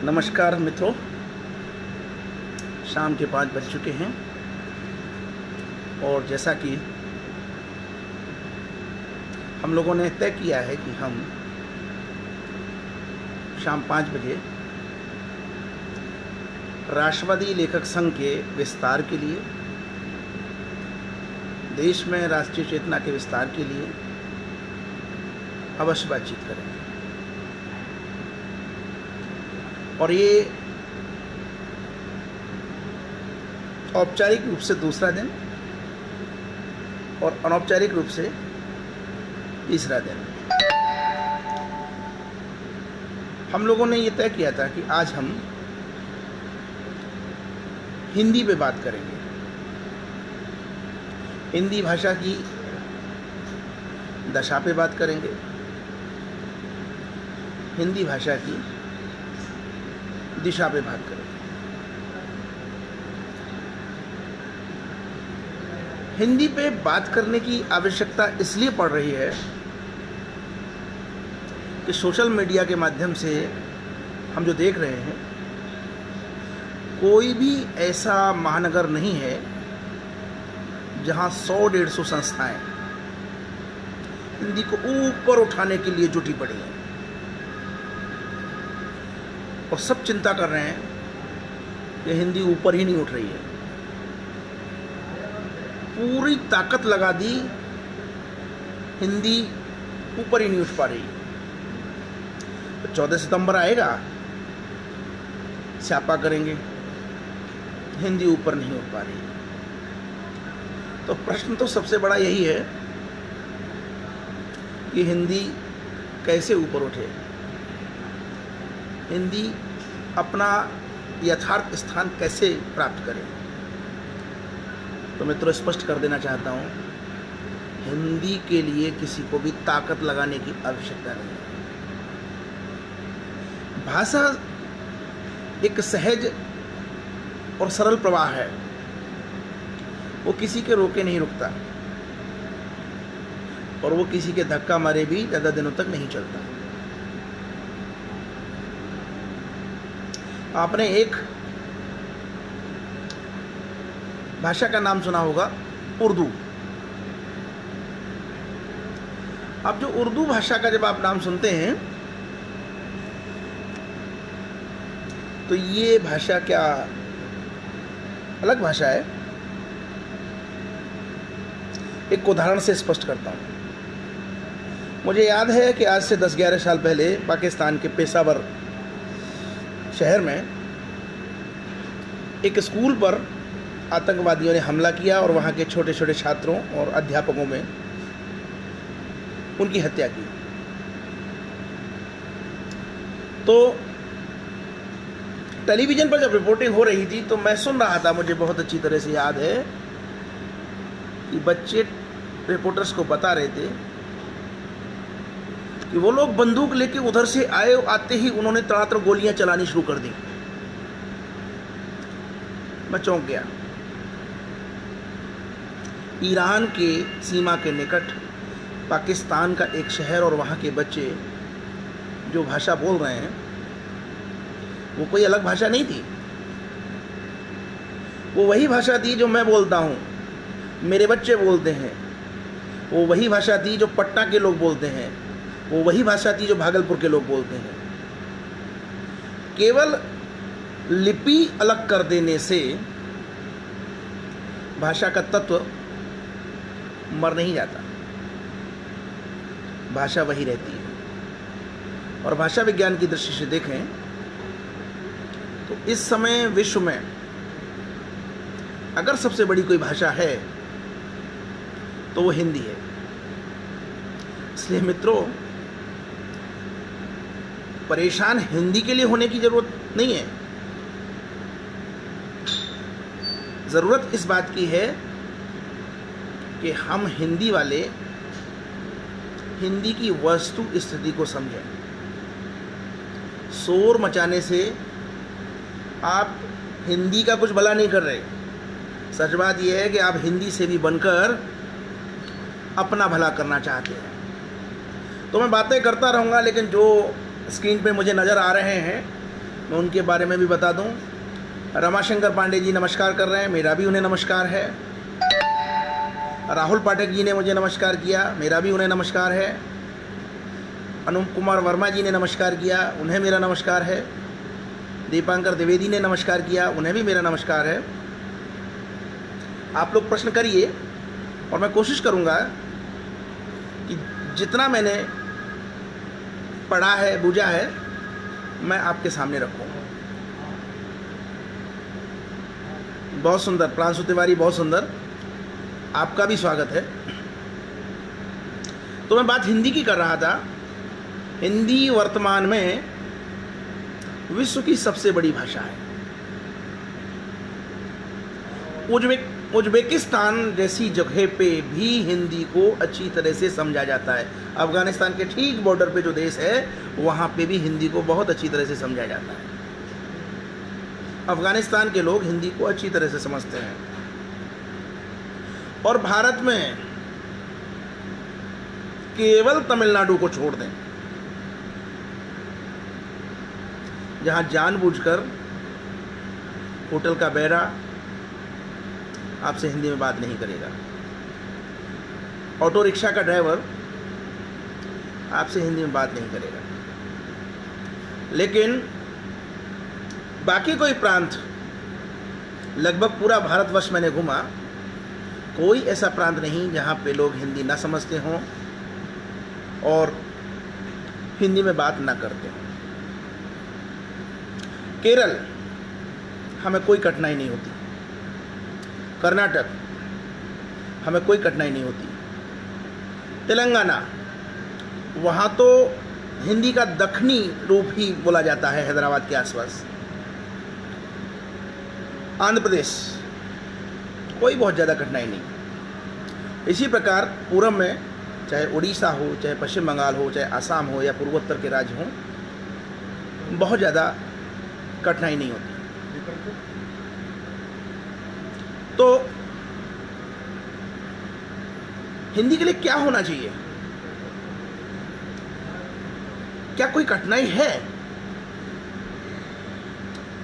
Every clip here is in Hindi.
नमस्कार मित्रों, शाम के 5 बज चुके हैं और जैसा कि हम लोगों ने तय किया है कि हम शाम 5 बजे राष्ट्रवादी लेखक संघ के विस्तार के लिए, देश में राष्ट्रीय चेतना के विस्तार के लिए अवश्य बातचीत करेंगे। और ये औपचारिक रूप से दूसरा दिन और अनौपचारिक रूप से तीसरा दिन। हम लोगों ने ये तय किया था कि आज हम हिंदी पे बात करेंगे, हिंदी भाषा की दशा पे बात करेंगे, हिंदी भाषा की दिशा पे बात करेंगे। हिंदी पे बात करने की आवश्यकता इसलिए पड़ रही है कि सोशल मीडिया के माध्यम से हम जो देख रहे हैं, कोई भी ऐसा महानगर नहीं है जहां 100-150 संस्थाएं हिंदी को ऊपर उठाने के लिए जुटी पड़ी हैं और सब चिंता कर रहे हैं कि हिंदी ऊपर ही नहीं उठ रही है। पूरी ताकत लगा दी, हिंदी ऊपर ही नहीं उठ पा रही। तो 14 सितंबर आएगा, स्यापा करेंगे, हिंदी ऊपर नहीं उठ पा रही। तो प्रश्न तो सबसे बड़ा यही है कि हिंदी कैसे ऊपर उठे, हिंदी अपना यथार्थ स्थान कैसे प्राप्त करे। तो मित्रों, स्पष्ट कर देना चाहता हूँ, हिंदी के लिए किसी को भी ताकत लगाने की आवश्यकता नहीं है। भाषा एक सहज और सरल प्रवाह है, वो किसी के रोके नहीं रुकता और वो किसी के धक्का मारे भी ज़्यादा दिनों तक नहीं चलता। आपने एक भाषा का नाम सुना होगा, उर्दू। अब जो उर्दू भाषा का जब आप नाम सुनते हैं तो ये भाषा क्या अलग भाषा है। एक उदाहरण से स्पष्ट करता हूँ। मुझे याद है कि आज से 10-11 साल पहले पाकिस्तान के पेशावर शहर में एक स्कूल पर आतंकवादियों ने हमला किया और वहाँ के छोटे छोटे छात्रों और अध्यापकों में उनकी हत्या की। तो टेलीविज़न पर जब रिपोर्टिंग हो रही थी तो मैं सुन रहा था, मुझे बहुत अच्छी तरह से याद है कि बच्चे रिपोर्टर्स को बता रहे थे कि वो लोग बंदूक लेके उधर से आए, आते ही उन्होंने तड़ातड़ गोलियां चलानी शुरू कर दी। मैं चौंक गया। ईरान के सीमा के निकट पाकिस्तान का एक शहर और वहाँ के बच्चे जो भाषा बोल रहे हैं वो कोई अलग भाषा नहीं थी, वो वही भाषा थी जो मैं बोलता हूँ, मेरे बच्चे बोलते हैं। वो वही भाषा थी जो पटना के लोग बोलते हैं, वो वही भाषा थी जो भागलपुर के लोग बोलते हैं। केवल लिपि अलग कर देने से भाषा का तत्व मर नहीं जाता, भाषा वही रहती है। और भाषा विज्ञान की दृष्टि से देखें तो इस समय विश्व में अगर सबसे बड़ी कोई भाषा है तो वो हिंदी है। इसलिए मित्रों, परेशान हिंदी के लिए होने की जरूरत नहीं है। ज़रूरत इस बात की है कि हम हिंदी वाले हिंदी की वस्तु स्थिति को समझें। शोर मचाने से आप हिंदी का कुछ भला नहीं कर रहे। सच बात यह है कि आप हिंदी से भी बनकर अपना भला करना चाहते हैं। तो मैं बातें करता रहूँगा, लेकिन जो स्क्रीन पे मुझे नज़र आ रहे हैं मैं उनके बारे में भी बता दूं। रमाशंकर पांडे जी नमस्कार कर रहे हैं, मेरा भी उन्हें नमस्कार है। राहुल पाठक जी ने मुझे नमस्कार किया, मेरा भी उन्हें नमस्कार है। अनुप कुमार वर्मा जी ने नमस्कार किया, उन्हें मेरा नमस्कार है। दीपांकर द्विवेदी ने नमस्कार किया, उन्हें भी मेरा नमस्कार है। आप लोग प्रश्न करिए और मैं कोशिश करूंगा कि जितना मैंने पढ़ा है, बूझा है, मैं आपके सामने रखूं। बहुत सुंदर, प्रांशु तिवारी, बहुत सुंदर, आपका भी स्वागत है। तो मैं बात हिंदी की कर रहा था। हिंदी वर्तमान में विश्व की सबसे बड़ी भाषा है। उज्बेकिस्तान जैसी जगह पे भी हिंदी को अच्छी तरह से समझा जाता है। अफगानिस्तान के ठीक बॉर्डर पे जो देश है, वहाँ पे भी हिंदी को बहुत अच्छी तरह से समझा जाता है। अफगानिस्तान के लोग हिंदी को अच्छी तरह से समझते हैं। और भारत में केवल तमिलनाडु को छोड़ दें, जहां जानबूझकर होटल का बैरा आपसे हिंदी में बात नहीं करेगा, ऑटो रिक्शा का ड्राइवर आपसे हिंदी में बात नहीं करेगा, लेकिन बाकी कोई प्रांत, लगभग पूरा भारतवर्ष मैंने घूमा, कोई ऐसा प्रांत नहीं जहाँ पे लोग हिंदी ना समझते हों और हिंदी में बात ना करते हों। केरल, हमें कोई कठिनाई नहीं होती। कर्नाटक, हमें कोई कठिनाई नहीं होती। तेलंगाना, वहाँ तो हिंदी का दक्षिणी रूप ही बोला जाता है हैदराबाद के आसपास। आंध्र प्रदेश, कोई बहुत ज़्यादा कठिनाई नहीं। इसी प्रकार पूरब में, चाहे उड़ीसा हो, चाहे पश्चिम बंगाल हो, चाहे असम हो या पूर्वोत्तर के राज्य हों, बहुत ज़्यादा कठिनाई नहीं होती। तो हिंदी के लिए क्या होना चाहिए? क्या कोई कठिनाई है?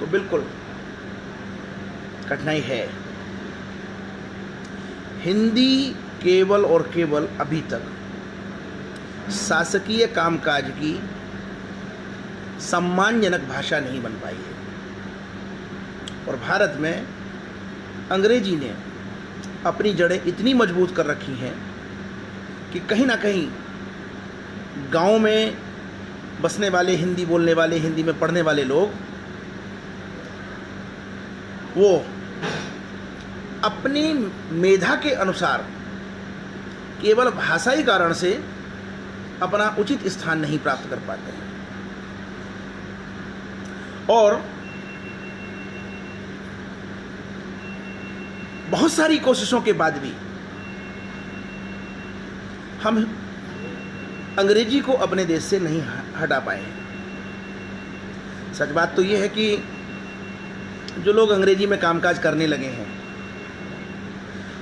तो बिल्कुल कठिनाई है। हिंदी केवल और केवल अभी तक शासकीय कामकाज की सम्मानजनक भाषा नहीं बन पाई है। और भारत में अंग्रेजी ने अपनी जड़ें इतनी मजबूत कर रखी हैं कि कहीं ना कहीं गांव में बसने वाले, हिंदी बोलने वाले, हिंदी में पढ़ने वाले लोग, वो अपनी मेधा के अनुसार केवल भाषाई कारण से अपना उचित स्थान नहीं प्राप्त कर पाते हैं। और बहुत सारी कोशिशों के बाद भी हम अंग्रेजी को अपने देश से नहीं हटा पाए हैं। सच बात तो यह है कि जो लोग अंग्रेजी में कामकाज करने लगे हैं,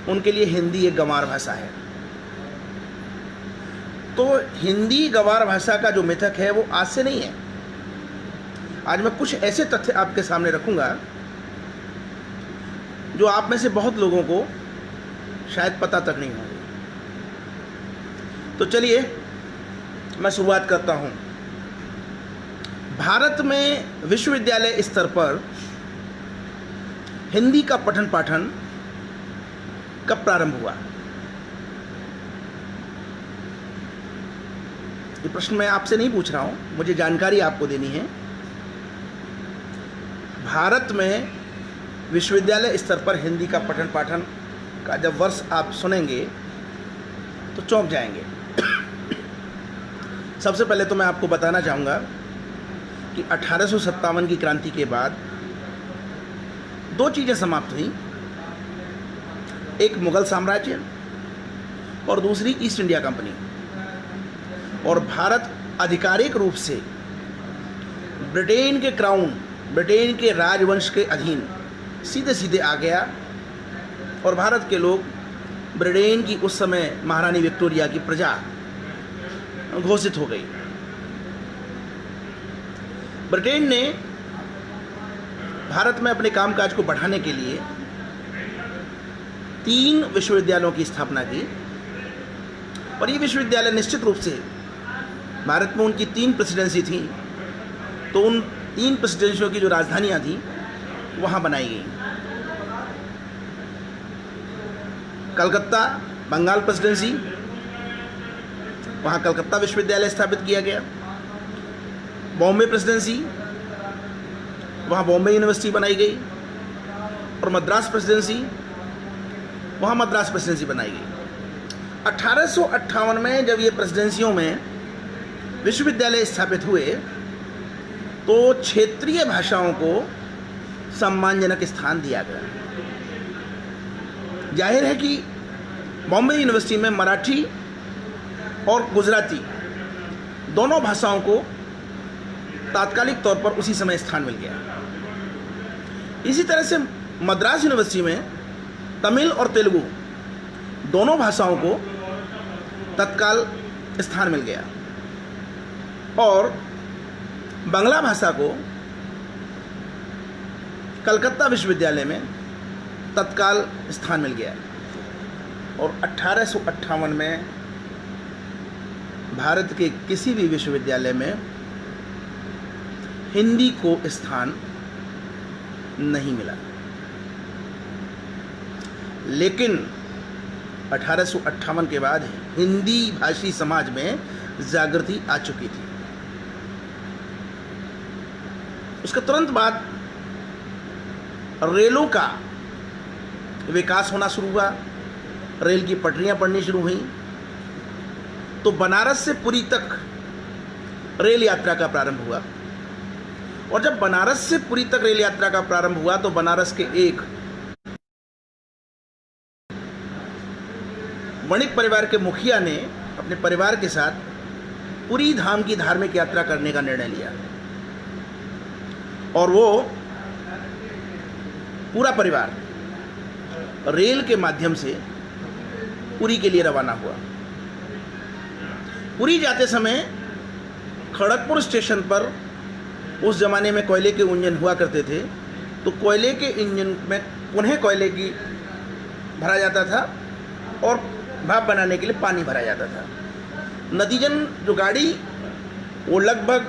उनके लिए हिंदी एक गंवार भाषा है। तो हिंदी गंवार भाषा का जो मिथक है वो आज से नहीं है। आज मैं कुछ ऐसे तथ्य आपके सामने रखूंगा जो आप में से बहुत लोगों को शायद पता तक नहीं होंगे। तो चलिए मैं शुरुआत करता हूं। भारत में विश्वविद्यालय स्तर पर हिंदी का पठन पाठन कब प्रारंभ हुआ? ये प्रश्न मैं आपसे नहीं पूछ रहा हूं, मुझे जानकारी आपको देनी है। भारत में विश्वविद्यालय स्तर पर हिंदी का पठन पाठन का जब वर्ष आप सुनेंगे तो चौंक जाएंगे। सबसे पहले तो मैं आपको बताना चाहूँगा कि 1857 की क्रांति के बाद दो चीज़ें समाप्त हुई, एक मुगल साम्राज्य और दूसरी ईस्ट इंडिया कंपनी। और भारत आधिकारिक रूप से ब्रिटेन के क्राउन, ब्रिटेन के राजवंश के अधीन सीधे सीधे आ गया और भारत के लोग ब्रिटेन की उस समय महारानी विक्टोरिया की प्रजा घोषित हो गई। ब्रिटेन ने भारत में अपने कामकाज को बढ़ाने के लिए 3 विश्वविद्यालयों की स्थापना की। और ये विश्वविद्यालय निश्चित रूप से, भारत में उनकी 3 प्रेसिडेंसी थी, तो उन 3 प्रेसिडेंसियों की जो राजधानियाँ थीं वहाँ बनाई गई। कलकत्ता बंगाल प्रेसिडेंसी, वहाँ कलकत्ता विश्वविद्यालय स्थापित किया गया। बॉम्बे प्रेसिडेंसी, वहाँ बॉम्बे यूनिवर्सिटी बनाई गई। और मद्रास प्रेसिडेंसी, वहाँ मद्रास प्रेसिडेंसी बनाई गई। 1858 में जब ये प्रेसिडेंसियों में विश्वविद्यालय स्थापित हुए तो क्षेत्रीय भाषाओं को सम्मानजनक स्थान दिया गया। जाहिर है कि बॉम्बे यूनिवर्सिटी में मराठी और गुजराती दोनों भाषाओं को तात्कालिक तौर पर उसी समय स्थान मिल गया। इसी तरह से मद्रास यूनिवर्सिटी में तमिल और तेलुगु दोनों भाषाओं को तत्काल स्थान मिल गया और बांग्ला भाषा को कलकत्ता विश्वविद्यालय में तत्काल स्थान मिल गया। और 1858 में भारत के किसी भी विश्वविद्यालय में हिंदी को स्थान नहीं मिला। लेकिन 1858 के बाद हिंदी भाषी समाज में जागृति आ चुकी थी। उसके तुरंत बाद रेलों का विकास होना शुरू हुआ, रेल की पटरियां पड़नी शुरू हुई, तो बनारस से पुरी तक रेल यात्रा का प्रारंभ हुआ। और जब बनारस से पुरी तक रेल यात्रा का प्रारंभ हुआ तो बनारस के एक वणिक परिवार के मुखिया ने अपने परिवार के साथ पुरी धाम की धार्मिक यात्रा करने का निर्णय लिया और वो पूरा परिवार रेल के माध्यम से पुरी के लिए रवाना हुआ। पुरी जाते समय खड़गपुर स्टेशन पर उस ज़माने में कोयले के इंजन हुआ करते थे, तो कोयले के इंजन में उन्हें कोयले की भरा जाता था और भाप बनाने के लिए पानी भरा जाता था। नतीजन जो गाड़ी वो लगभग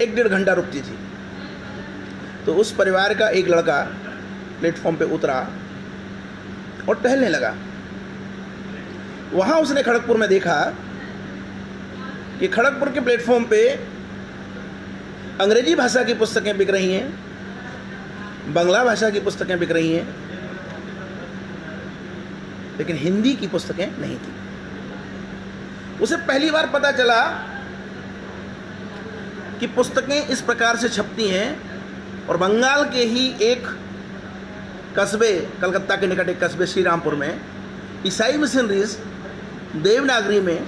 1-1.5 घंटा रुकती थी। तो उस परिवार का एक लड़का प्लेटफॉर्म पे उतरा और टहलने लगा। वहाँ उसने खड़गपुर में देखा कि खड़गपुर के प्लेटफॉर्म पे अंग्रेजी भाषा की पुस्तकें बिक रही हैं, बांग्ला भाषा की पुस्तकें बिक रही हैं, लेकिन हिंदी की पुस्तकें नहीं थी। उसे पहली बार पता चला कि पुस्तकें इस प्रकार से छपती हैं और बंगाल के ही एक कस्बे, कलकत्ता के निकट एक कस्बे श्री रामपुर में ईसाई मिशनरीज देवनागरी में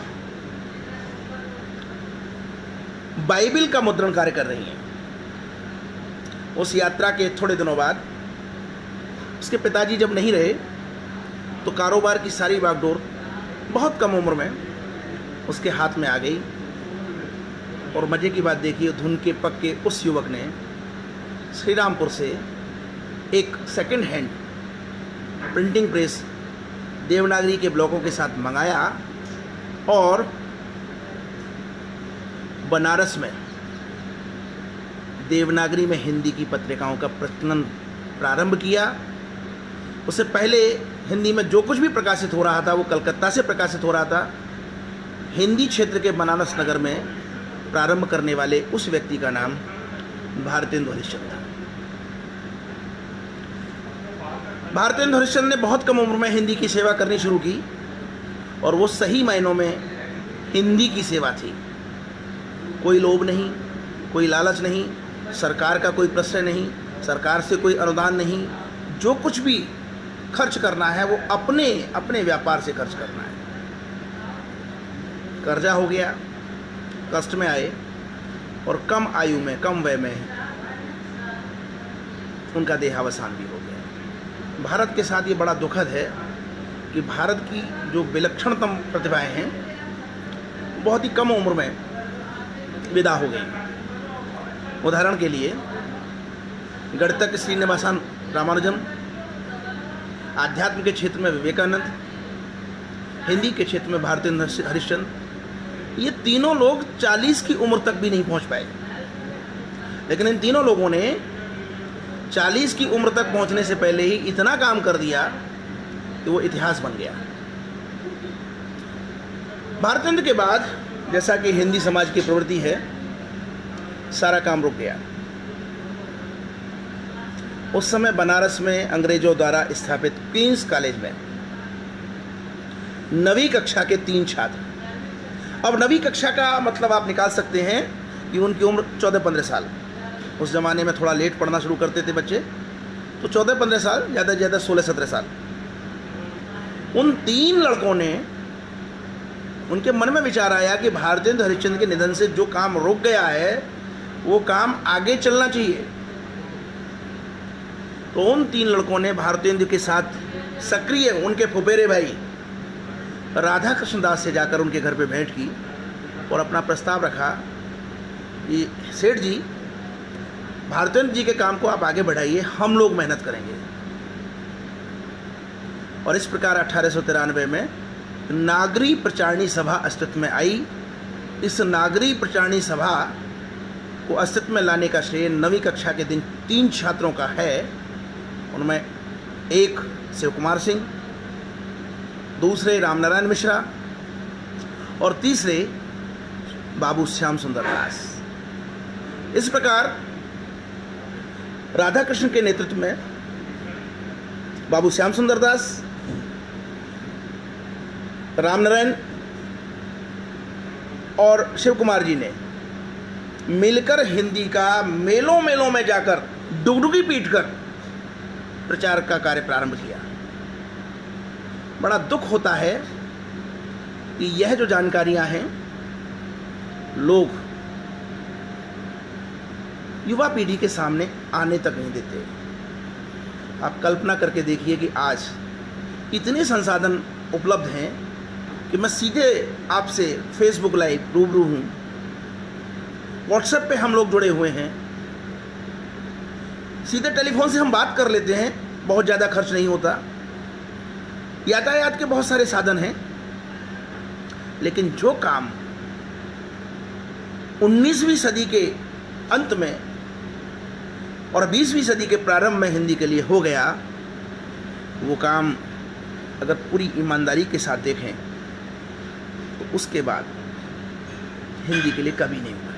बाइबिल का मुद्रण कार्य कर रही हैं। उस यात्रा के थोड़े दिनों बाद उसके पिताजी जब नहीं रहे तो कारोबार की सारी बागडोर बहुत कम उम्र में उसके हाथ में आ गई। और मज़े की बात देखिए, धुन के पक्के उस युवक ने श्री रामपुर से एक second hand printing press Devanagari के ब्लॉकों के साथ मंगाया और बनारस में देवनागरी में हिंदी की पत्रिकाओं का प्रचलन प्रारंभ किया। उससे पहले हिंदी में जो कुछ भी प्रकाशित हो रहा था वो कलकत्ता से प्रकाशित हो रहा था। हिंदी क्षेत्र के बनारस नगर में प्रारंभ करने वाले उस व्यक्ति का नाम भारतेंदु हरिश्चंद्र था। भारतेंदु हरिश्चंद्र ने बहुत कम उम्र में हिंदी की सेवा करनी शुरू की और वो सही मायनों में हिंदी की सेवा थी। कोई लोभ नहीं, कोई लालच नहीं, सरकार का कोई प्रश्न नहीं, सरकार से कोई अनुदान नहीं। जो कुछ भी खर्च करना है वो अपने व्यापार से खर्च करना है। कर्जा हो गया, कष्ट में आए और कम आयु में, कम वय में उनका देहावसान भी हो गया। भारत के साथ ये बड़ा दुखद है कि भारत की जो विलक्षणतम प्रतिभाएं हैं बहुत ही कम उम्र में विदा हो गई। उदाहरण के लिए गणितज्ञ श्रीनिवासन रामानुजन, आध्यात्म के क्षेत्र में विवेकानंद, हिंदी के क्षेत्र में भारतेंद्र हरिश्चंद्र। ये तीनों लोग 40 की उम्र तक भी नहीं पहुंच पाए, लेकिन इन तीनों लोगों ने 40 की उम्र तक पहुंचने से पहले ही इतना काम कर दिया कि वो इतिहास बन गया। भारतेंद्र के बाद, जैसा कि हिंदी समाज की प्रवृत्ति है, सारा काम रुक गया। उस समय बनारस में अंग्रेजों द्वारा स्थापित क्वींस कॉलेज में 9वीं कक्षा के 3 छात्र, अब 9वीं कक्षा का मतलब आप निकाल सकते हैं कि उनकी उम्र 14-15 साल। उस ज़माने में थोड़ा लेट पढ़ना शुरू करते थे बच्चे, तो 14-15 साल, ज़्यादा से ज़्यादा 16-17 साल। उन 3 लड़कों ने, उनके मन में विचार आया कि भारतेंद्र हरिश्चंद्र के निधन से जो काम रुक गया है वो काम आगे चलना चाहिए। तो उन 3 लड़कों ने भारतेंद्र के साथ सक्रिय, उनके फुफेरे भाई राधा कृष्ण दास से जाकर उनके घर पे भेंट की और अपना प्रस्ताव रखा कि सेठ जी, भारतेंद्र जी के काम को आप आगे बढ़ाइए, हम लोग मेहनत करेंगे। और इस प्रकार 1893 में नागरी प्रचारणी सभा अस्तित्व में आई। इस नागरी प्रचारणी सभा को अस्तित्व में लाने का श्रेय 9वीं कक्षा के दिन 3 छात्रों का है। उनमें एक शिव कुमार सिंह, दूसरे रामनारायण मिश्रा और तीसरे बाबू श्याम सुंदर दास। इस प्रकार राधा कृष्ण के नेतृत्व में बाबू श्याम सुंदर दास, रामनारायण और शिव कुमार जी ने मिलकर हिंदी का मेलों मेलों में जाकर डुगडुगी पीटकर प्रचार का कार्य प्रारंभ किया। बड़ा दुख होता है कि यह जो जानकारियां हैं लोग युवा पीढ़ी के सामने आने तक नहीं देते। आप कल्पना करके देखिए कि आज इतने संसाधन उपलब्ध हैं कि मैं सीधे आपसे फेसबुक लाइव रूबरू हूँ, व्हाट्सएप पे हम लोग जुड़े हुए हैं, सीधे टेलीफोन से हम बात कर लेते हैं, बहुत ज़्यादा खर्च नहीं होता, यातायात के बहुत सारे साधन हैं। लेकिन जो काम 19वीं सदी के अंत में और 20वीं सदी के प्रारंभ में हिंदी के लिए हो गया, वो काम अगर पूरी ईमानदारी के साथ देखें तो उसके बाद हिंदी के लिए कभी नहीं हुआ।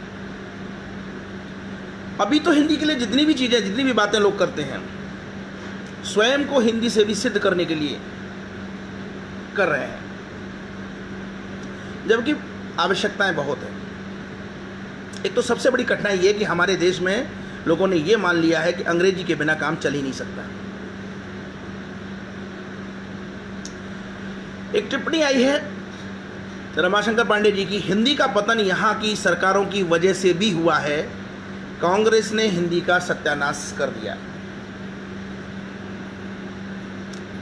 अभी तो हिंदी के लिए जितनी भी चीज़ें, जितनी भी बातें लोग करते हैं, स्वयं को हिंदी से भी सिद्ध करने के लिए कर रहे हैं, जबकि आवश्यकताएं बहुत हैं। एक तो सबसे बड़ी कठिनाई ये कि हमारे देश में लोगों ने ये मान लिया है कि अंग्रेजी के बिना काम चल ही नहीं सकता। एक टिप्पणी आई है रमाशंकर पांडे जी की, हिंदी का पतन यहाँ की सरकारों की वजह से भी हुआ है, कांग्रेस ने हिंदी का सत्यानाश कर दिया।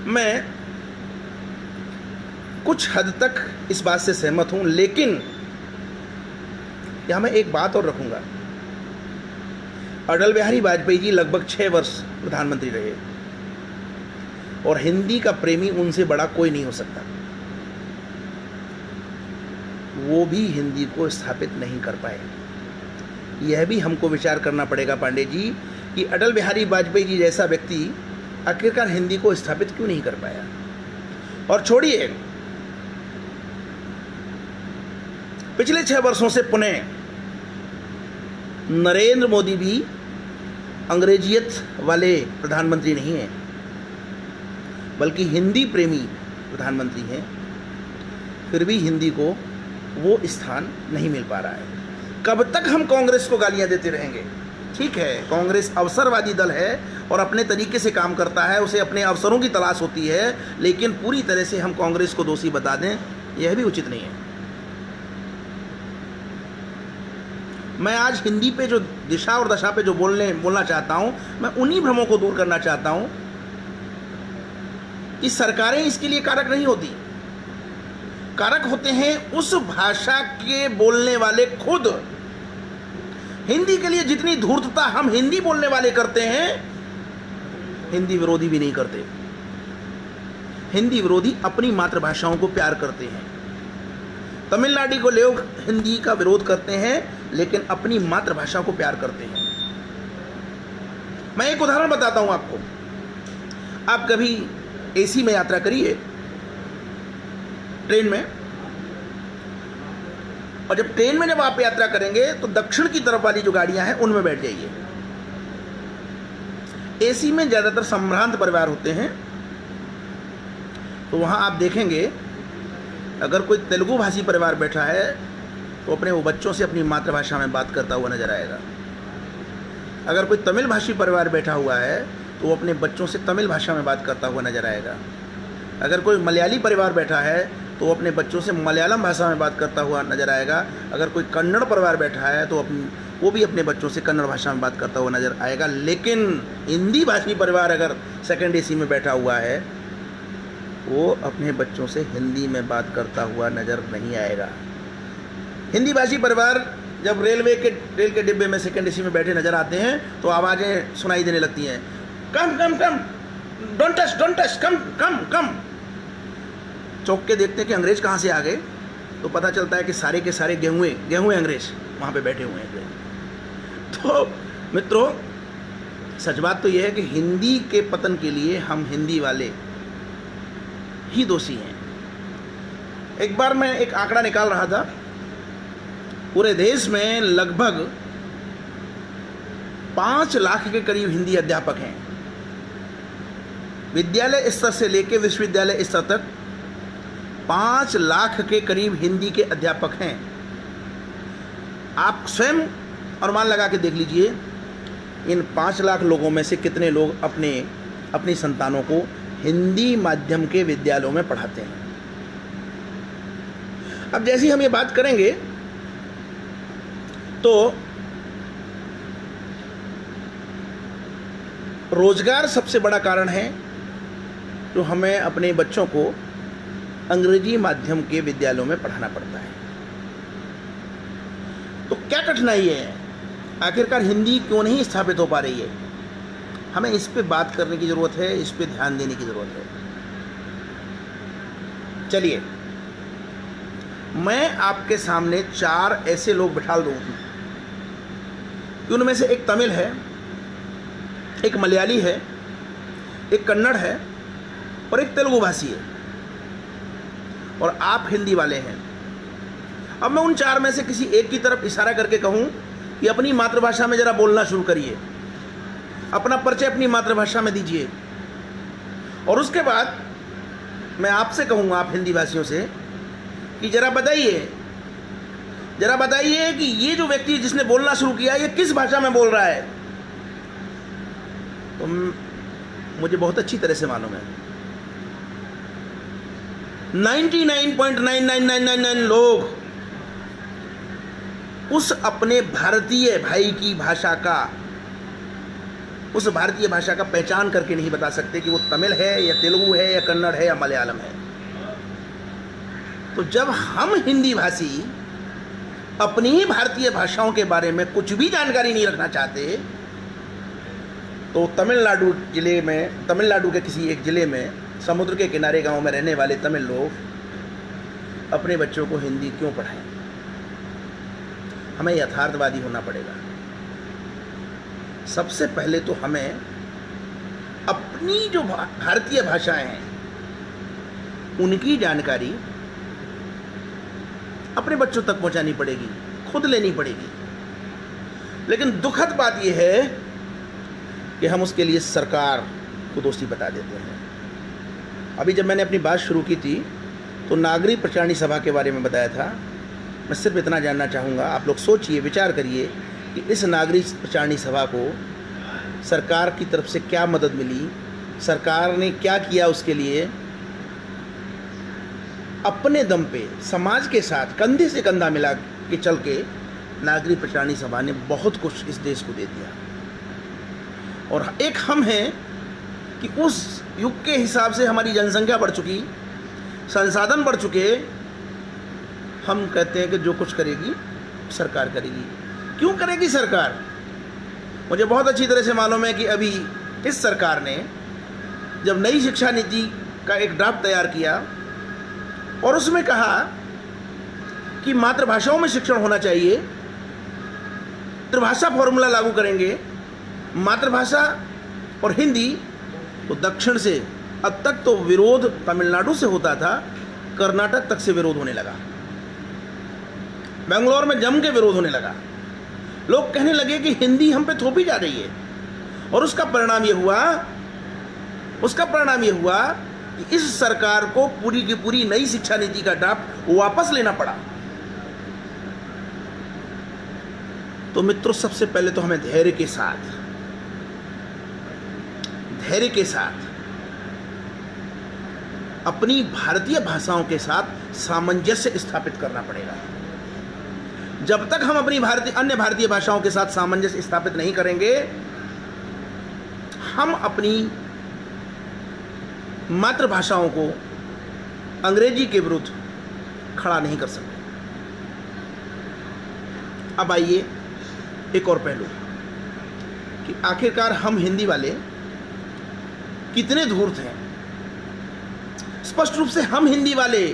मैं कुछ हद तक इस बात से सहमत हूं, लेकिन यहां मैं एक बात और रखूंगा। अटल बिहारी वाजपेयी जी लगभग 6 वर्ष प्रधानमंत्री रहे और हिंदी का प्रेमी उनसे बड़ा कोई नहीं हो सकता। वो भी हिंदी को स्थापित नहीं कर पाए। यह भी हमको विचार करना पड़ेगा पांडे जी कि अटल बिहारी वाजपेयी जी जैसा व्यक्ति आखिरकार हिंदी को स्थापित क्यों नहीं कर पाया। और छोड़िए, पिछले 6 वर्षों से पुनः नरेंद्र मोदी भी अंग्रेजियत वाले प्रधानमंत्री नहीं हैं, बल्कि हिंदी प्रेमी प्रधानमंत्री हैं। फिर भी हिंदी को वो स्थान नहीं मिल पा रहा है। कब तक हम कांग्रेस को गालियां देते रहेंगे? ठीक है, कांग्रेस अवसरवादी दल है और अपने तरीके से काम करता है, उसे अपने अवसरों की तलाश होती है, लेकिन पूरी तरह से हम कांग्रेस को दोषी बता दें, यह भी उचित नहीं है। मैं आज हिंदी पे जो दिशा और दशा पे जो बोलना चाहता हूं, मैं उन्हीं भ्रमों को दूर करना चाहता हूं कि सरकारें इसके लिए कारक नहीं होती। कारक होते हैं उस भाषा के बोलने वाले खुद। हिंदी के लिए जितनी धूर्तता हम हिंदी बोलने वाले करते हैं, हिंदी विरोधी भी नहीं करते। हिंदी विरोधी अपनी मातृभाषाओं को प्यार करते हैं। तमिलनाडु को लोग हिंदी का विरोध करते हैं, लेकिन अपनी मातृभाषा को प्यार करते हैं। मैं एक उदाहरण बताता हूं आपको। आप कभी एसी में यात्रा करिए, ट्रेन में, और जब ट्रेन में आप यात्रा करेंगे तो दक्षिण की तरफ वाली जो गाड़ियां हैं उनमें बैठ जाइए। एसी में ज़्यादातर संभ्रांत परिवार होते हैं, तो वहाँ आप देखेंगे अगर कोई तेलुगु भाषी परिवार बैठा है तो अपने वो बच्चों से अपनी मातृभाषा में बात करता हुआ नजर आएगा। अगर कोई तमिल भाषी परिवार बैठा हुआ है तो वो अपने बच्चों से तमिल भाषा में बात करता हुआ नजर आएगा। अगर कोई मलयाली परिवार बैठा है तो वो अपने बच्चों से मलयालम भाषा में बात करता हुआ नजर आएगा। अगर कोई कन्नड़ परिवार बैठा है तो वो भी अपने बच्चों से कन्नड़ भाषा में बात करता हुआ नजर आएगा। लेकिन हिंदी भाषी परिवार अगर सेकंड एसी में बैठा हुआ है, वो अपने बच्चों से हिंदी में बात करता हुआ नजर नहीं आएगा। हिंदी भाषी परिवार जब रेल के डिब्बे में सेकंड एसी में बैठे नजर आते हैं तो आवाज़ें सुनाई देने लगती हैं, कम कम कम, डोंट टच, कम कम कम। चौंक के देखते हैं कि अंग्रेज कहाँ से आ गए, तो पता चलता है कि सारे के सारे गेहुए अंग्रेज वहाँ पे बैठे हुए हैं। तो मित्रों, सच बात तो यह है कि हिंदी के पतन के लिए हम हिंदी वाले ही दोषी हैं। एक बार मैं एक आंकड़ा निकाल रहा था, पूरे देश में लगभग 5 लाख के करीब हिंदी अध्यापक हैं। विद्यालय स्तर से लेकर विश्वविद्यालय स्तर तक 5 लाख के करीब हिंदी के अध्यापक हैं। आप स्वयं अनुमान लगा के देख लीजिए, इन 5 लाख लोगों में से कितने लोग अपनी संतानों को हिंदी माध्यम के विद्यालयों में पढ़ाते हैं। अब जैसे ही हम ये बात करेंगे तो रोजगार सबसे बड़ा कारण है जो हमें अपने बच्चों को अंग्रेजी माध्यम के विद्यालयों में पढ़ाना पड़ता है। तो क्या कठिनाई है, आखिरकार हिंदी क्यों नहीं स्थापित हो पा रही है? हमें इस पे बात करने की ज़रूरत है, इस पे ध्यान देने की ज़रूरत है। चलिए, मैं आपके सामने 4 ऐसे लोग बिठा दूँ, उनमें से एक तमिल है, एक मलयाली है, एक कन्नड़ है और एक तेलुगु भाषी है, और आप हिंदी वाले हैं। अब मैं उन 4 में से किसी एक की तरफ इशारा करके कहूँ कि अपनी मातृभाषा में ज़रा बोलना शुरू करिए, अपना परिचय अपनी मातृभाषा में दीजिए, और उसके बाद मैं आपसे कहूँगा, आप हिंदी भाषियों से, कि जरा बताइए कि ये जो व्यक्ति जिसने बोलना शुरू किया ये किस भाषा में बोल रहा है। तो मुझे बहुत अच्छी तरह से मालूम है 99.99999 लोग उस अपने भारतीय भाई की भाषा का, उस भारतीय भाषा का पहचान करके नहीं बता सकते कि वो तमिल है या तेलुगु है या कन्नड़ है या मलयालम है। तो जब हम हिंदी भाषी अपनी ही भारतीय भाषाओं के बारे में कुछ भी जानकारी नहीं रखना चाहते, तो तमिलनाडु के किसी एक ज़िले में समुद्र के किनारे गांव में रहने वाले तमिल लोग अपने बच्चों को हिंदी क्यों पढ़ाएं? हमें यथार्थवादी होना पड़ेगा। सबसे पहले तो हमें अपनी जो भारतीय भाषाएं हैं उनकी जानकारी अपने बच्चों तक पहुंचानी पड़ेगी, खुद लेनी पड़ेगी। लेकिन दुखद बात यह है कि हम उसके लिए सरकार को दोषी बता देते हैं। अभी जब मैंने अपनी बात शुरू की थी तो नागरिक प्रचारणी सभा के बारे में बताया था। मैं सिर्फ इतना जानना चाहूँगा, आप लोग सोचिए, विचार करिए कि इस नागरिक प्रचारणी सभा को सरकार की तरफ से क्या मदद मिली, सरकार ने क्या किया उसके लिए। अपने दम पे समाज के साथ कंधे से कंधा मिला के चल के नागरिक प्रचारणी सभा ने बहुत कुछ इस देश को दे दिया। और एक हम हैं कि उस युग के हिसाब से हमारी जनसंख्या बढ़ चुकी, संसाधन बढ़ चुके, हम कहते हैं कि जो कुछ करेगी सरकार करेगी। क्यों करेगी सरकार? मुझे बहुत अच्छी तरह से मालूम है कि अभी इस सरकार ने जब नई शिक्षा नीति का एक ड्राफ्ट तैयार किया और उसमें कहा कि मातृभाषाओं में शिक्षण होना चाहिए, त्रिभाषा फॉर्मूला लागू करेंगे, मातृभाषा और हिंदी, तो दक्षिण से अब तक तो विरोध तमिलनाडु से होता था, कर्नाटक तक से विरोध होने लगा, बेंगलोर में जम के विरोध होने लगा। लोग कहने लगे कि हिंदी हम पे थोपी जा रही है, और उसका परिणाम ये हुआ कि इस सरकार को पूरी की पूरी नई शिक्षा नीति का ड्राफ्ट वापस लेना पड़ा। तो मित्रों, सबसे पहले तो हमें धैर्य के साथ अपनी भारतीय भाषाओं के साथ सामंजस्य स्थापित करना पड़ेगा। जब तक हम अपनी अन्य भारतीय भाषाओं के साथ सामंजस्य स्थापित नहीं करेंगे, हम अपनी मातृभाषाओं को अंग्रेजी के विरुद्ध खड़ा नहीं कर सकते। अब आइए एक और पहलू कि आखिरकार हम हिंदी वाले कितने धूर्त हैं। स्पष्ट रूप से हम हिंदी वाले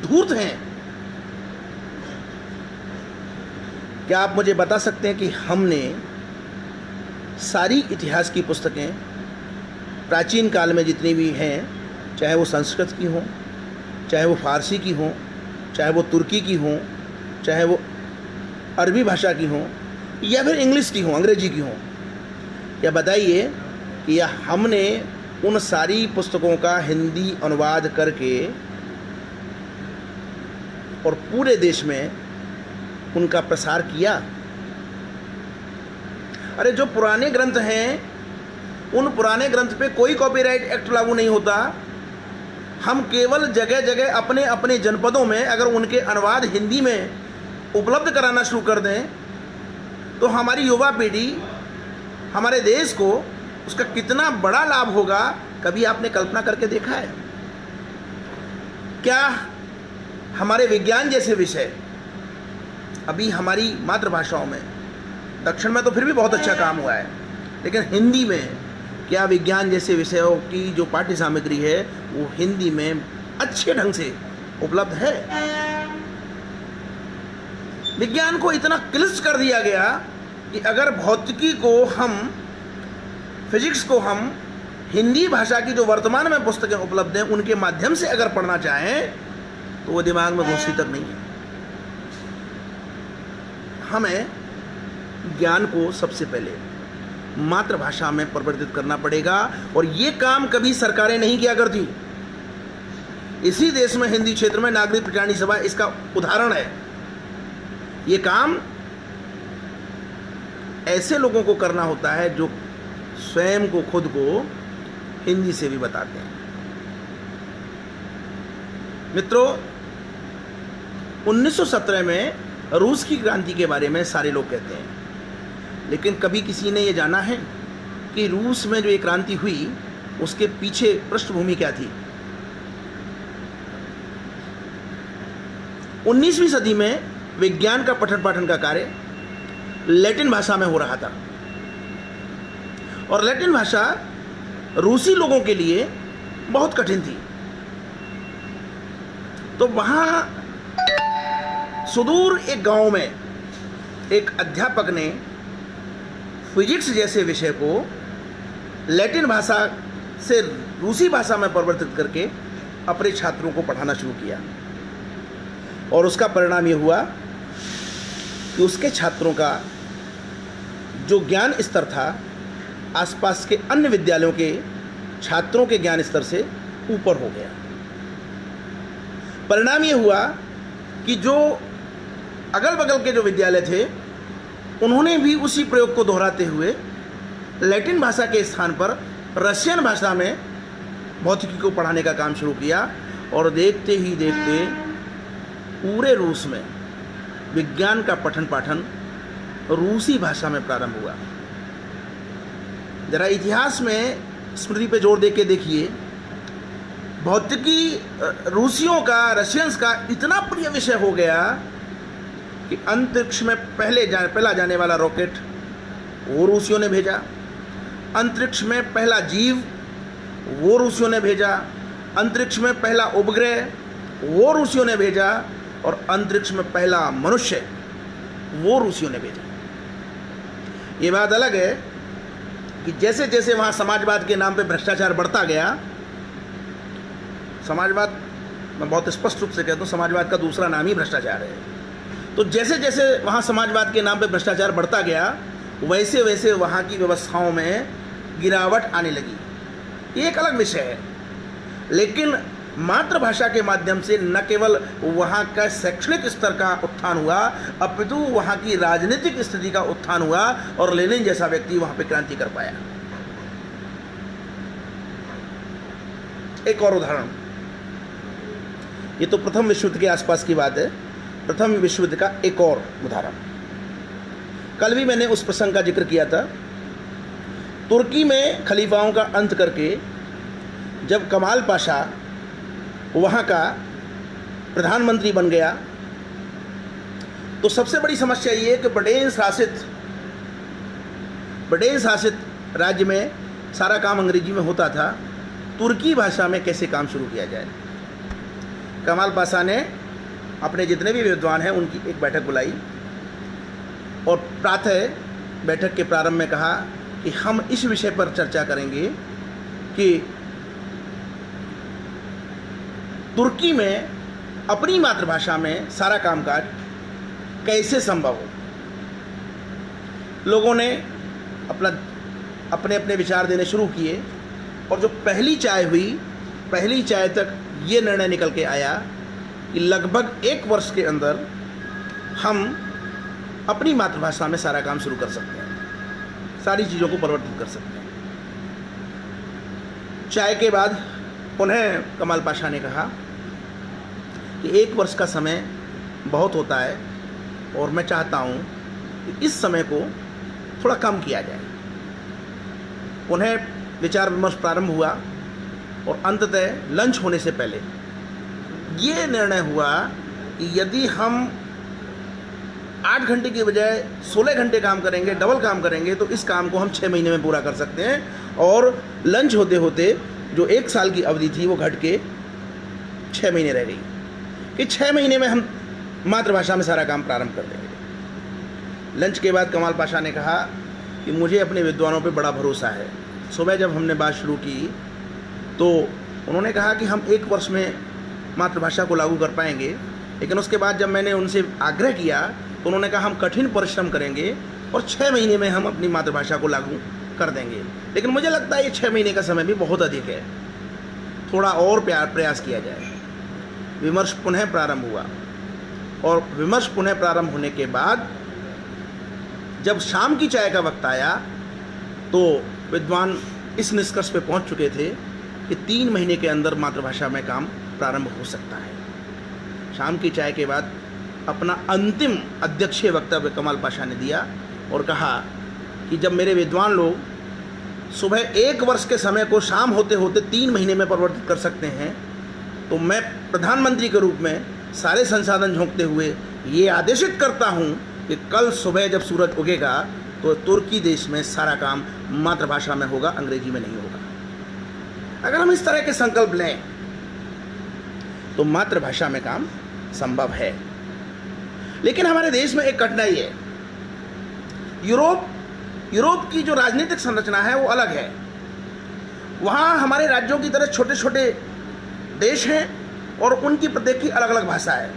धूर्त हैं। क्या आप मुझे बता सकते हैं कि हमने सारी इतिहास की पुस्तकें प्राचीन काल में जितनी भी हैं, चाहे वो संस्कृत की हों, चाहे वो फारसी की हों, चाहे वो तुर्की की हों, चाहे वो अरबी भाषा की हों, या फिर इंग्लिश की हों, अंग्रेजी की हों, या बताइए कि या हमने उन सारी पुस्तकों का हिंदी अनुवाद करके और पूरे देश में उनका प्रसार किया? अरे जो पुराने ग्रंथ हैं, उन पुराने ग्रंथ पे कोई कॉपीराइट एक्ट लागू नहीं होता। हम केवल जगह जगह अपने अपने जनपदों में अगर उनके अनुवाद हिंदी में उपलब्ध कराना शुरू कर दें, तो हमारी युवा पीढ़ी, हमारे देश को उसका कितना बड़ा लाभ होगा, कभी आपने कल्पना करके देखा है? क्या हमारे विज्ञान जैसे विषय अभी हमारी मातृभाषाओं में, दक्षिण में तो फिर भी बहुत अच्छा काम हुआ है, लेकिन हिंदी में क्या विज्ञान जैसे विषयों की जो पाठ्य सामग्री है वो हिंदी में अच्छे ढंग से उपलब्ध है? विज्ञान को इतना क्लिष्ट कर दिया गया कि अगर भौतिकी को हम, फिजिक्स को हम हिंदी भाषा की जो वर्तमान में पुस्तकें उपलब्ध हैं उनके माध्यम से अगर पढ़ना चाहें तो वो दिमाग में घुसती तक नहीं है। हमें ज्ञान को सबसे पहले मातृभाषा में परिवर्तित करना पड़ेगा, और ये काम कभी सरकारें नहीं किया करती। इसी देश में हिंदी क्षेत्र में नागरिक प्रचारणी सभा इसका उदाहरण है। ये काम ऐसे लोगों को करना होता है जो स्वयं को, खुद को हिंदी से भी बताते हैं। मित्रों, 1917 में रूस की क्रांति के बारे में सारे लोग कहते हैं, लेकिन कभी किसी ने ये जाना है कि रूस में जो ये क्रांति हुई उसके पीछे पृष्ठभूमि क्या थी? 19वीं सदी में विज्ञान का पठन पाठन का कार्य लैटिन भाषा में हो रहा था, और लैटिन भाषा रूसी लोगों के लिए बहुत कठिन थी। तो वहाँ सुदूर एक गांव में एक अध्यापक ने फिजिक्स जैसे विषय को लैटिन भाषा से रूसी भाषा में परिवर्तित करके अपने छात्रों को पढ़ाना शुरू किया, और उसका परिणाम ये हुआ कि उसके छात्रों का जो ज्ञान स्तर था आसपास के अन्य विद्यालयों के छात्रों के ज्ञान स्तर से ऊपर हो गया। परिणाम ये हुआ कि जो अगल बगल के जो विद्यालय थे उन्होंने भी उसी प्रयोग को दोहराते हुए लैटिन भाषा के स्थान पर रशियन भाषा में भौतिकी को पढ़ाने का काम शुरू किया, और देखते ही देखते पूरे रूस में विज्ञान का पठन पाठन रूसी भाषा में प्रारंभ हुआ। जरा इतिहास में स्मृति पे जोर दे के देखिए, भौतिकी रूसियों का, रशियंस का इतना प्रिय विषय हो गया कि अंतरिक्ष में पहला जाने वाला रॉकेट वो रूसियों ने भेजा, अंतरिक्ष में पहला जीव वो रूसियों ने भेजा, अंतरिक्ष में पहला उपग्रह वो रूसियों ने भेजा, और अंतरिक्ष में पहला मनुष्य वो रूसियों ने भेजा। ये बात अलग है कि जैसे जैसे वहाँ समाजवाद के नाम पे भ्रष्टाचार बढ़ता गया, समाजवाद, मैं बहुत स्पष्ट रूप से कहता हूँ, समाजवाद का दूसरा नाम ही भ्रष्टाचार है। तो जैसे जैसे वहाँ समाजवाद के नाम पे भ्रष्टाचार बढ़ता गया, वैसे वैसे वहाँ की व्यवस्थाओं में गिरावट आने लगी। ये एक अलग विषय है, लेकिन मातृभाषा के माध्यम से न केवल वहाँ का शैक्षणिक स्तर का उत्थान हुआ, अपितु वहाँ की राजनीतिक स्थिति का उत्थान हुआ, और लेनिन जैसा व्यक्ति वहाँ पे क्रांति कर पाया। एक और उदाहरण, ये तो प्रथम विश्व युद्ध के आसपास की बात है। प्रथम विश्व युद्ध का एक और उदाहरण, कल भी मैंने उस प्रसंग का जिक्र किया था। तुर्की में खलीफाओं का अंत करके जब कमाल पाशा वहाँ का प्रधानमंत्री बन गया, तो सबसे बड़ी समस्या ये है कि ब्रिटेन शासित राज्य में सारा काम अंग्रेजी में होता था, तुर्की भाषा में कैसे काम शुरू किया जाए। कमाल पाशा ने अपने जितने भी विद्वान हैं उनकी एक बैठक बुलाई, और प्रातः बैठक के प्रारंभ में कहा कि हम इस विषय पर चर्चा करेंगे कि तुर्की में अपनी मातृभाषा में सारा कामकाज कैसे संभव हो। लोगों ने अपने अपने विचार देने शुरू किए, और जो पहली चाय हुई, पहली चाय तक ये निर्णय निकल के आया कि लगभग 1 वर्ष के अंदर हम अपनी मातृभाषा में सारा काम शुरू कर सकते हैं, सारी चीज़ों को परिवर्तित कर सकते हैं। चाय के बाद पुनः कमाल पाशा ने कहा कि 1 वर्ष का समय बहुत होता है, और मैं चाहता हूँ कि इस समय को थोड़ा कम किया जाए। पुनः विचार विमर्श प्रारंभ हुआ, और अंततः लंच होने से पहले ये निर्णय हुआ कि यदि हम 8 घंटे की बजाय 16 घंटे काम करेंगे, डबल काम करेंगे, तो इस काम को हम 6 महीने में पूरा कर सकते हैं। और लंच होते होते जो 1 साल की अवधि थी वो घट के 6 महीने रह गई, कि 6 महीने में हम मातृभाषा में सारा काम प्रारंभ कर देंगे। लंच के बाद कमाल पाशा ने कहा कि मुझे अपने विद्वानों पे बड़ा भरोसा है। सुबह जब हमने बात शुरू की तो उन्होंने कहा कि हम 1 वर्ष में मातृभाषा को लागू कर पाएंगे, लेकिन उसके बाद जब मैंने उनसे आग्रह किया तो उन्होंने कहा हम कठिन परिश्रम करेंगे और 6 महीने में हम अपनी मातृभाषा को लागू कर देंगे। लेकिन मुझे लगता है ये 6 महीने का समय भी बहुत अधिक है, थोड़ा और प्रयास किया जाए। विमर्श पुनः प्रारंभ हुआ, और विमर्श पुनः प्रारंभ होने के बाद जब शाम की चाय का वक्त आया तो विद्वान इस निष्कर्ष पे पहुंच चुके थे कि 3 महीने के अंदर मातृभाषा में काम प्रारंभ हो सकता है। शाम की चाय के बाद अपना अंतिम अध्यक्षीय वक्तव्य कमाल पाशा ने दिया और कहा कि जब मेरे विद्वान लोग सुबह 1 वर्ष के समय को शाम होते होते 3 महीने में परिवर्तित कर सकते हैं, तो मैं प्रधानमंत्री के रूप में सारे संसाधन झोंकते हुए ये आदेशित करता हूँ कि कल सुबह जब सूरज उगेगा तो तुर्की देश में सारा काम मातृभाषा में होगा, अंग्रेजी में नहीं होगा। अगर हम इस तरह के संकल्प लें तो मातृभाषा में काम संभव है। लेकिन हमारे देश में एक कठिनाई है, यूरोप की जो राजनीतिक संरचना है वो अलग है। वहाँ हमारे राज्यों की तरह छोटे छोटे देश हैं और उनकी प्रत्येक की अलग अलग भाषा है।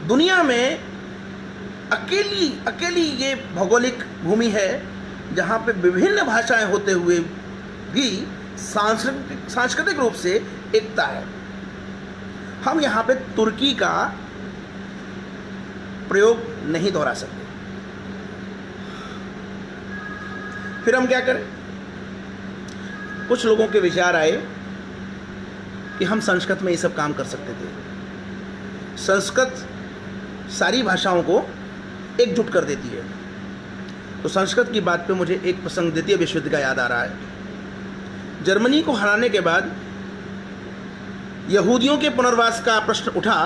दुनिया में अकेली ये भौगोलिक भूमि है जहाँ पे विभिन्न भाषाएं होते हुए भी सांस्कृतिक रूप से एकता है। हम यहाँ पे तुर्की का प्रयोग नहीं दोहरा सकते। फिर हम क्या करें? कुछ लोगों के विचार आए कि हम संस्कृत में ये सब काम कर सकते थे। संस्कृत सारी भाषाओं को एकजुट कर देती है। तो संस्कृत की बात पे मुझे एक प्रसंग द्वितीय विश्व युद्ध का याद आ रहा है। जर्मनी को हराने के बाद यहूदियों के पुनर्वास का प्रश्न उठा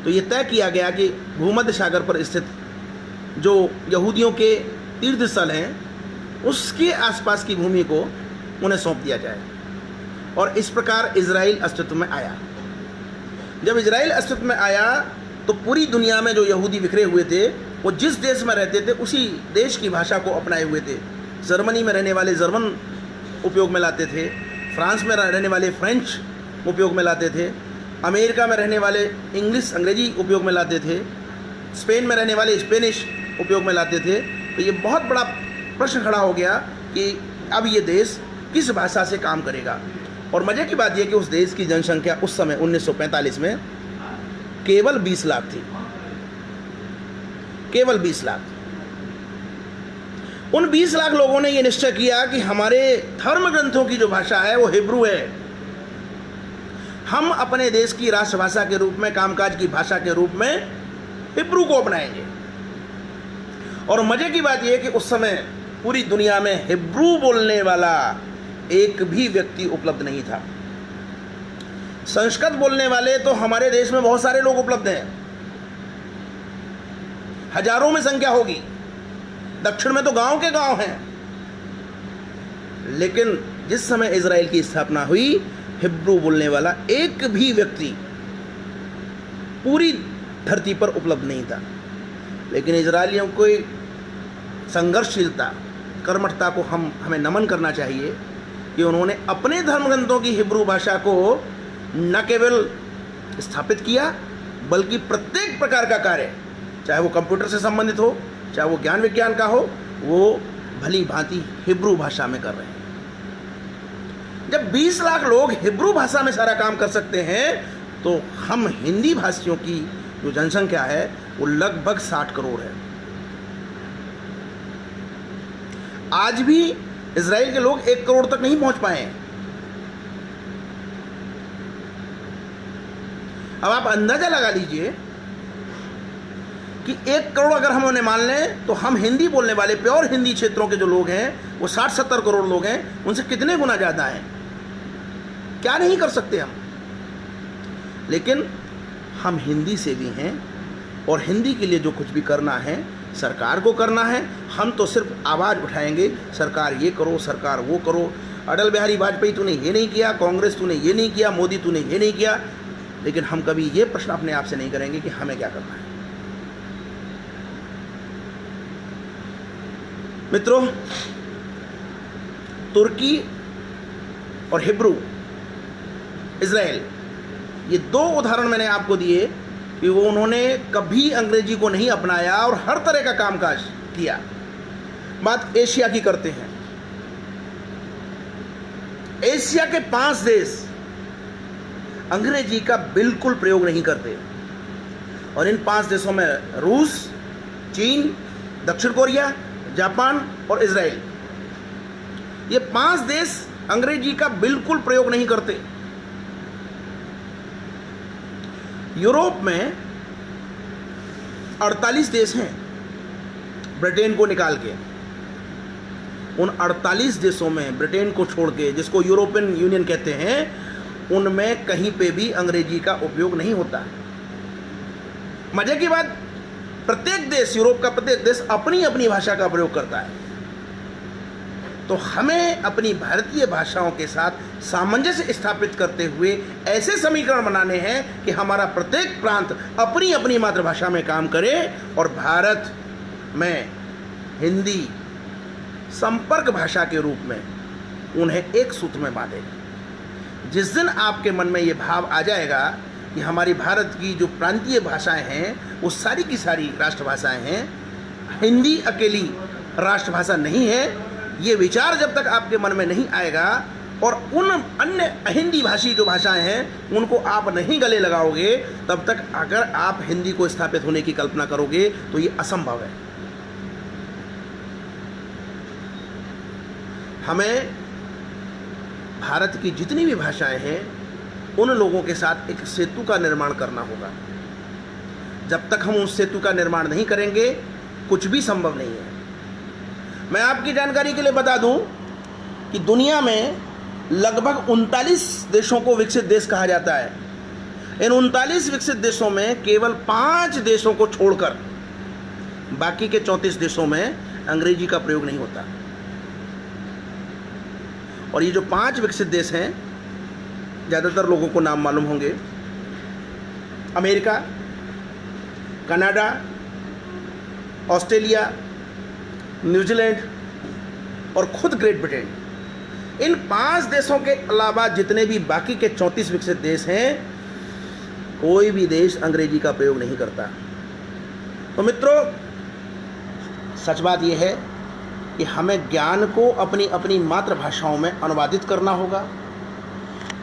तो ये तय किया गया कि भूमध्य सागर पर स्थित जो यहूदियों के तीर्थ स्थल हैं उसके आसपास की भूमि को उन्हें सौंप दिया जाए। और इस प्रकार इजराइल अस्तित्व में आया। जब इजराइल अस्तित्व में आया तो पूरी दुनिया में जो यहूदी बिखरे हुए थे वो जिस देश में रहते थे उसी देश की भाषा को अपनाए हुए थे। जर्मनी में रहने वाले जर्मन उपयोग में लाते थे, फ्रांस में रहने वाले फ्रेंच उपयोग में लाते थे, अमेरिका में रहने वाले इंग्लिश अंग्रेजी उपयोग में लाते थे, स्पेन में रहने वाले स्पेनिश उपयोग में लाते थे। तो ये बहुत बड़ा प्रश्न खड़ा हो गया कि अब ये देश किस भाषा से काम करेगा। और मज़े की बात यह कि उस देश की जनसंख्या उस समय 1945 में केवल 20 लाख थी, केवल 20 लाख। उन 20 लाख लोगों ने यह निश्चय किया कि हमारे धर्म ग्रंथों की जो भाषा है वो हिब्रू है। हम अपने देश की राष्ट्रभाषा के रूप में, कामकाज की भाषा के रूप में हिब्रू को अपनाएंगे। और मजे की बात यह कि उस समय पूरी दुनिया में हिब्रू बोलने वाला एक भी व्यक्ति उपलब्ध नहीं था। संस्कृत बोलने वाले तो हमारे देश में बहुत सारे लोग उपलब्ध हैं, हजारों में संख्या होगी। दक्षिण में तो गांव के गांव हैं। लेकिन जिस समय इजराइल की स्थापना हुई, हिब्रू बोलने वाला एक भी व्यक्ति पूरी धरती पर उपलब्ध नहीं था। लेकिन इजराइलियों को संघर्षशीलता, कर्मठता को हमें नमन करना चाहिए कि उन्होंने अपने धर्म ग्रंथों की हिब्रू भाषा को न केवल स्थापित किया बल्कि प्रत्येक प्रकार का कार्य, चाहे वो कंप्यूटर से संबंधित हो, चाहे वो ज्ञान विज्ञान का हो, वो भली भांति हिब्रू भाषा में कर रहे हैं। जब 20 लाख लोग हिब्रू भाषा में सारा काम कर सकते हैं तो हम हिंदी भाषियों की जो जनसंख्या है वो लगभग 60 करोड़ है। आज भी इजराइल के लोग 1 करोड़ तक नहीं पहुंच पाए हैं। अब आप अंदाजा लगा लीजिए कि 1 करोड़ अगर हम उन्हें मान लें तो हम हिंदी बोलने वाले प्योर हिंदी क्षेत्रों के जो लोग हैं वो 60-70 करोड़ लोग हैं, उनसे कितने गुना ज़्यादा हैं। क्या नहीं कर सकते हम। लेकिन हम हिंदी से भी हैं और हिंदी के लिए जो कुछ भी करना है सरकार को करना है। हम तो सिर्फ आवाज़ उठाएंगे, सरकार ये करो, सरकार वो करो। अटल बिहारी वाजपेयी तूने ये नहीं किया, कांग्रेस तूने ये नहीं किया, मोदी तूने ये नहीं किया। लेकिन हम कभी ये प्रश्न अपने आप से नहीं करेंगे कि हमें क्या करना है। मित्रों, तुर्की और हिब्रू, इजराइल, ये 2 उदाहरण मैंने आपको दिए कि वो उन्होंने कभी अंग्रेजी को नहीं अपनाया और हर तरह का कामकाज किया। बात एशिया की करते हैं। एशिया के 5 देश अंग्रेजी का बिल्कुल प्रयोग नहीं करते और इन 5 देशों में रूस, चीन, दक्षिण कोरिया, जापान और इजराइल, ये 5 देश अंग्रेजी का बिल्कुल प्रयोग नहीं करते। यूरोप में 48 देश हैं, ब्रिटेन को निकाल के। उन 48 देशों में ब्रिटेन को छोड़ के, जिसको यूरोपियन यूनियन कहते हैं, उनमें कहीं पे भी अंग्रेजी का उपयोग नहीं होता। मजे की बात, प्रत्येक देश, यूरोप का प्रत्येक देश अपनी अपनी भाषा का प्रयोग करता है। तो हमें अपनी भारतीय भाषाओं के साथ सामंजस्य स्थापित करते हुए ऐसे समीकरण बनाने हैं कि हमारा प्रत्येक प्रांत अपनी अपनी मातृभाषा में काम करे और भारत में हिंदी संपर्क भाषा के रूप में उन्हें एक सूत्र में बांधे। जिस दिन आपके मन में ये भाव आ जाएगा कि हमारी भारत की जो प्रांतीय भाषाएं हैं वो सारी की सारी राष्ट्रभाषाएं हैं, हिंदी अकेली राष्ट्रभाषा नहीं है, ये विचार जब तक आपके मन में नहीं आएगा और उन अन्य हिंदी भाषी जो भाषाएं हैं उनको आप नहीं गले लगाओगे, तब तक अगर आप हिंदी को स्थापित होने की कल्पना करोगे तो ये असंभव है। हमें भारत की जितनी भी भाषाएं हैं उन लोगों के साथ एक सेतु का निर्माण करना होगा। जब तक हम उस सेतु का निर्माण नहीं करेंगे कुछ भी संभव नहीं है। मैं आपकी जानकारी के लिए बता दूं कि दुनिया में लगभग 39 देशों को विकसित देश कहा जाता है, इन 39 विकसित देशों में केवल 5 देशों को छोड़कर बाकी के 34 देशों में अंग्रेजी का प्रयोग नहीं होता। और ये जो 5 विकसित देश हैं, ज़्यादातर लोगों को नाम मालूम होंगे: अमेरिका, कनाडा, ऑस्ट्रेलिया, न्यूजीलैंड और खुद ग्रेट ब्रिटेन। इन 5 देशों के अलावा जितने भी बाकी के 34 विकसित देश हैं, कोई भी देश अंग्रेजी का प्रयोग नहीं करता। तो मित्रों, सच बात यह है कि हमें ज्ञान को अपनी अपनी मातृभाषाओं में अनुवादित करना होगा,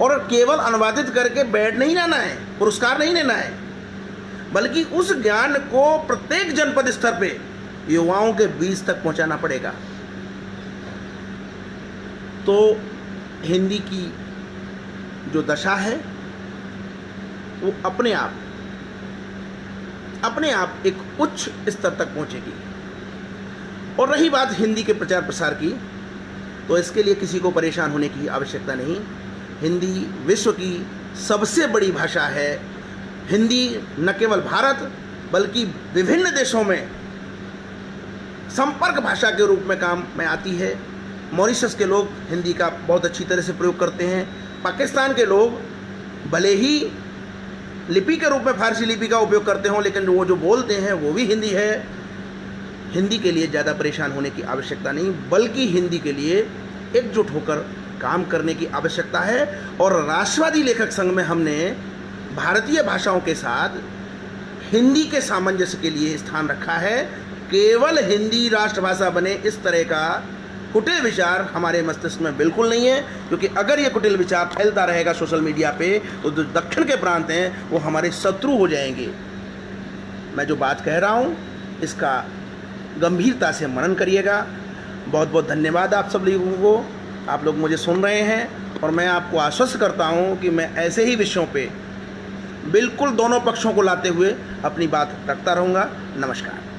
और केवल अनुवादित करके बैठ नहीं रहना है, पुरस्कार नहीं लेना है, बल्कि उस ज्ञान को प्रत्येक जनपद स्तर पे युवाओं के बीच तक पहुंचाना पड़ेगा। तो हिंदी की जो दशा है वो अपने आप एक उच्च स्तर तक पहुंचेगी। और रही बात हिंदी के प्रचार प्रसार की, तो इसके लिए किसी को परेशान होने की आवश्यकता नहीं। हिंदी विश्व की सबसे बड़ी भाषा है। हिंदी न केवल भारत बल्कि विभिन्न देशों में संपर्क भाषा के रूप में काम में आती है। मॉरिशस के लोग हिंदी का बहुत अच्छी तरह से प्रयोग करते हैं। पाकिस्तान के लोग भले ही लिपि के रूप में फारसी लिपि का उपयोग करते हों, लेकिन वो जो बोलते हैं वो भी हिंदी है। हिंदी के लिए ज़्यादा परेशान होने की आवश्यकता नहीं, बल्कि हिंदी के लिए एकजुट होकर काम करने की आवश्यकता है। और राष्ट्रवादी लेखक संघ में हमने भारतीय भाषाओं के साथ हिंदी के सामंजस्य के लिए स्थान रखा है। केवल हिंदी राष्ट्रभाषा बने, इस तरह का कुटिल विचार हमारे मस्तिष्क में बिल्कुल नहीं है, क्योंकि अगर ये कुटिल विचार फैलता रहेगा सोशल मीडिया पे, तो जो दक्षिण के प्रांत हैं वो हमारे शत्रु हो जाएंगे। मैं जो बात कह रहा हूँ इसका गंभीरता से मनन करिएगा। बहुत बहुत धन्यवाद आप सब लोगों को, आप लोग मुझे सुन रहे हैं, और मैं आपको आश्वस्त करता हूँ कि मैं ऐसे ही विषयों पे बिल्कुल दोनों पक्षों को लाते हुए अपनी बात रखता रहूँगा। नमस्कार।